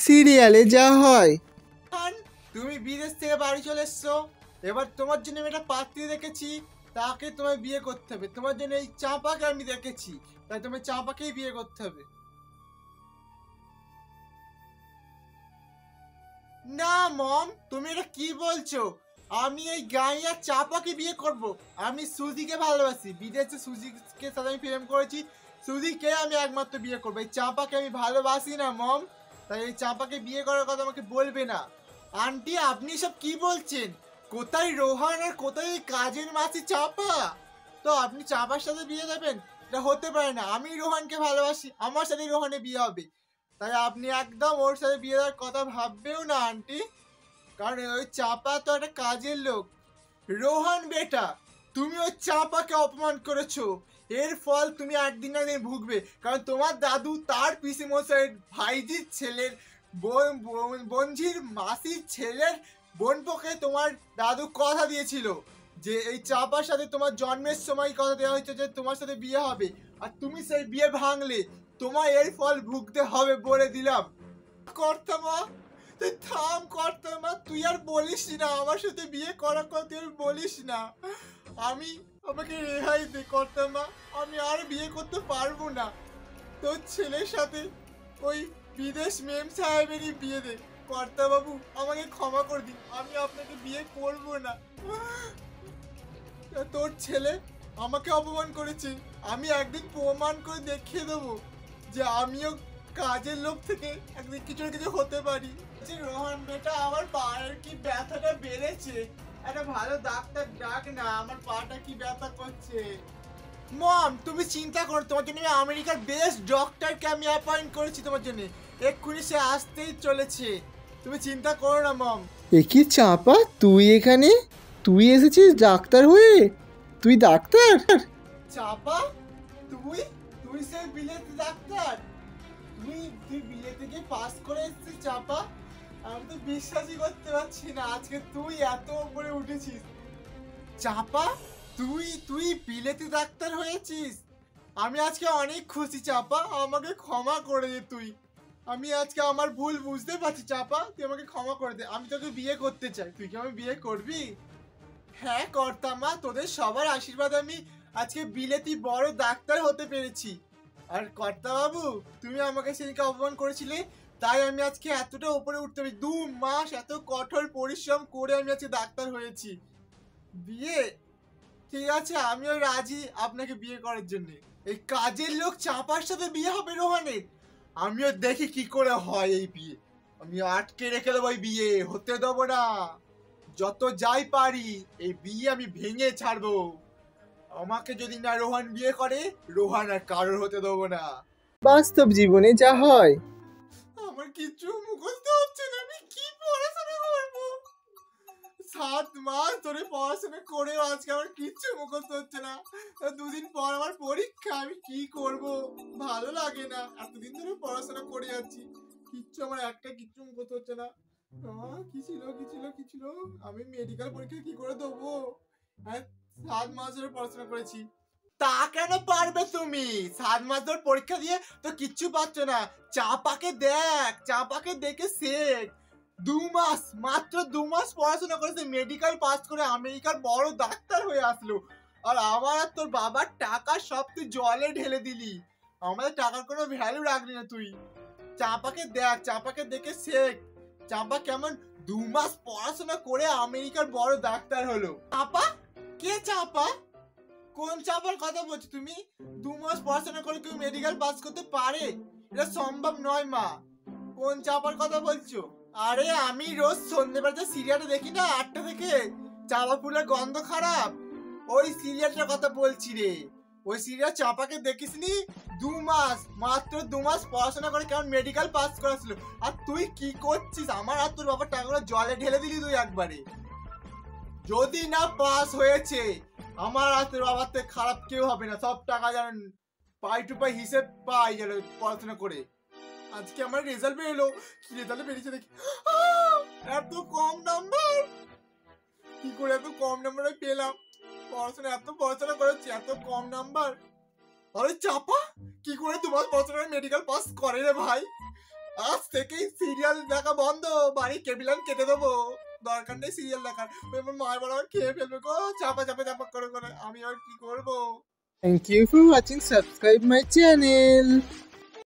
সিরিয়ালে যা হয়। তুমি বিদেশ থেকে বাড়ি চলে এসছো, এবার তোমার জন্য আমি একটা পাত্রী দেখেছি, তাকে তোমায় বিয়ে করতে হবে। তোমার জন্য এই চাঁপাকে আমি দেখেছি, তাই তোমায় চাঁপাকেই বিয়ে করতে হবে। না মম, তুমি এটা কি বলছো? আমি এই গাইয়া চাপাকে বিয়ে করব। আমি সুজিকে ভালোবাসি, বিদেশে সুজিকে সাথে আমি প্রেম করেছি, সুজিকে আমি একমাত্র বিয়ে করবো। এই চাপাকে আমি ভালোবাসি না মম, তাই এই চাপাকে বিয়ে করার কথা আমাকে বলবে না। আন্টি আপনি সব কি বলছেন? কোথায় রোহান আর কোথায় এই কাজের মাসি চাপা? তো আপনি চাপার সাথে বিয়ে দেবেন? এটা হতে পারে না। আমি রোহানকে ভালোবাসি, আমার সাথে রোহানের বিয়ে হবে, তাই আপনি একদম ওর সাথে বিয়ে দেওয়ার কথা ভাববেও না আন্টি। কারণ ওই চাপা তো একটা কাজের লোক। রোহান বেটা, তুমি ওই চাপাকে অপমান করেছো, এর ফল তুমি একদিন না একদিন ভুগবে। কারণ তোমার দাদু তার পিসি মশাইয়ের ভাইজির ছেলের বোনঝির মাসির ছেলের বোন পক্ষে তোমার দাদু কথা দিয়েছিল যে এই চাপার সাথে তোমার জন্মের সময় কথা দেওয়া হয়েছে যে তোমার সাথে বিয়ে হবে, আর তুমি সেই বিয়ে ভাঙলে, তোমার এর ফল ভুগতে হবে বলে দিলাম। কর্তামা তুই থাম, কর্তামা তুই আর বলিস না আমার সাথে বিয়ে করার কথা, তুই আর বলিস না। আমাকে রেহাই দে কর্তামা, আমি আর বিয়ে করতে পারবো না। তোর ছেলের সাথে ওই বিদেশ মেম সাহেবেরই বিয়ে দে কর্তা বাবু, আমাকে ক্ষমা করে দিন, আমি আপনাকে বিয়ে করবো না। তোর ছেলে আমাকে অপমান করেছে, আমি একদিন প্রমাণ করে দেখিয়ে দেবো যে আমিও কাজের লোক থেকে একদিন কিছু না কিছু হতে পারি। রোহন বেটা, আমার পায়ের কি ব্যথাটা বেড়েছে, একটা ভালো ডাক্তার ডাক না, আমার পাটা কি ব্যথা করছে। মম তুমি চিন্তা করো, তোমার জন্য আমি আমেরিকার বেস্ট ডক্টরকে আমি অ্যাপয়েন্ট করেছি তোমার জন্য, এক্ষুনি সে আসতেই চলেছে, তুমি চিন্তা করো না মম। এ কি চাপা, তুই এখানে? তুই এসেছিস ডাক্তার হয়ে? তুই ডাক্তার? চাপা, তুই তুই সেই বিলেত ডাক্তার? তুই বিলে থেকে পাস করে এসেছিস চাপা? আমি তো বিশ্বাসই করতে পারছি না আজকে তুই এত উপরে উঠেছিস। চাপা, তুই তুই বিলেতে ডাক্তার হয়েছিস? আমি আজকে অনেক খুশি চাপা, আমাকে ক্ষমা করে দে তুই। আমি আজকে আমার ভুল বুঝতে পারছি চাপা, তুই আমাকে ক্ষমা করে দে। আমি তোকে বিয়ে করতে চাই, তুই কি আমাকে বিয়ে করবি? হ্যাঁ কর্তামা, তোদের সবার আশীর্বাদ আমি আজকে বিলেতি বড় ডাক্তার হতে পেরেছি। আর কর্তা বাবু, তুমি আমাকে সেদিনকে অপমান করেছিলে, তাই আমি আজকে এতটা উপরে উঠতে পারি। 2 মাস এত কঠোর পরিশ্রম করে আমি আজকে ডাক্তার হয়েছি। বিয়ে, ঠিক আছে, আমিও রাজি আপনাকে বিয়ে করার জন্য। এই কাজের লোক চাপার সাথে বিয়ে হবে রোহানের? আমিও দেখি কি করে হয় এই বিয়ে, আমি আটকে রেখে দেবো, এই বিয়ে হতে দেবো না। যত যাই পারি এই বিয়ে আমি ভেঙে ছাড়বো। আমাকে যদি না রোহান বিয়ে করে, রোহান আর কারোর হতে দেবো না। বাস্তব জীবনে যা হয়। আমার কিচ্ছু মুখস্থ হচ্ছে না, আমি কি পড়াশোনা করবো? 7 মাস ধরে পড়াশোনা করেও আজকে আমার কিচ্ছু মুখস্থ হচ্ছে না। 2 দিন পর আমার পরীক্ষা, আমি কি করব? ভালো লাগে না, এতদিন ধরে পড়াশোনা করে যাচ্ছি, কিচ্ছু আমার কিচ্ছু মুখস্থ হচ্ছে না। কি ছিল আমি মেডিকেল পরীক্ষা কি করে দেবো? হ্যাঁ, 7 মাস ধরে পড়াশোনা করেছি। তা কেন পারবে তুমি? 7 মাস ধরে পরীক্ষা দিয়ে তো কিচ্ছু পাচ্ছ না। চাপাকে দেখ, চাপাকে দেখে শেখ। 2 মাস, মাত্র 2 মাস পড়াশোনা করেছে, মেডিকেল পাস করে আমেরিকার বড় ডাক্তার হয়ে আসলো। আর আমার আর তোর বাবার টাকা সব তুই জলে ঢেলে দিলি, আমাদের টাকার কোনো ভ্যালু রাখলি না তুই। চাপাকে দেখ, চাপাকে দেখে শেখ, চাপা কেমন 2 মাস পড়াশোনা করে আমেরিকার বড় ডাক্তার হলো। চাপা? কে চাপা? কোন চাপার কথা বলছো তুমি? 2 মাস পড়াশোনা করে কেউ মেডিকেল পাস করতে পারে? এটা সম্ভব নয় মা। কোন চাপার কথা বলছো? আরে আমি রোজ সন্ধ্যেবেলা সিরিয়ালটা দেখি না 8টা থেকে, চাপা ফুলের গন্ধ খারাপ, ওই সিরিয়ালটার কথা বলছি রে। ওই সিরিয়াল চাপাকে দেখিসনি? 2 মাস, মাত্র 2 মাস পড়াশোনা করে কেমন মেডিকেল পাস করেছিল। আর তুই কি করছিস? আমার আর তোর বাবার টাকাগুলো জলে ঢেলে দিলি তুই একবারে। যদি না পাস হয়েছে, আমার আর তোর বাবার থেকে খারাপ কেউ হবে না, সব টাকা যেন পাই টু পাই হিসেব পাই যেন পড়াশোনা করে। আজকে আমার রেজাল্ট বেরোলো, কি রেজাল্ট বেরিয়েছে দেখি, এত কম নাম্বার, কি করে এত কম নাম্বার পেলাম? পড়াশোনা করেছি, এত কম নাম্বার। আরে চাপা, কি করে 2 মাস পড়াশোনা মেডিকেল পাস করে রে ভাই? আজ থেকেই সিরিয়াল দেখা বন্ধ, বাড়ি কেবিলান কেটে দেবো, দরকার নেই সিরিয়াল দেখার। ওই আমার মায়ের বড় আমার খেয়ে ফেলবে গো, চাপা চাপা চাপা করে করে, আমি আর কি করবো। Thank you for watching, subscribe my channel.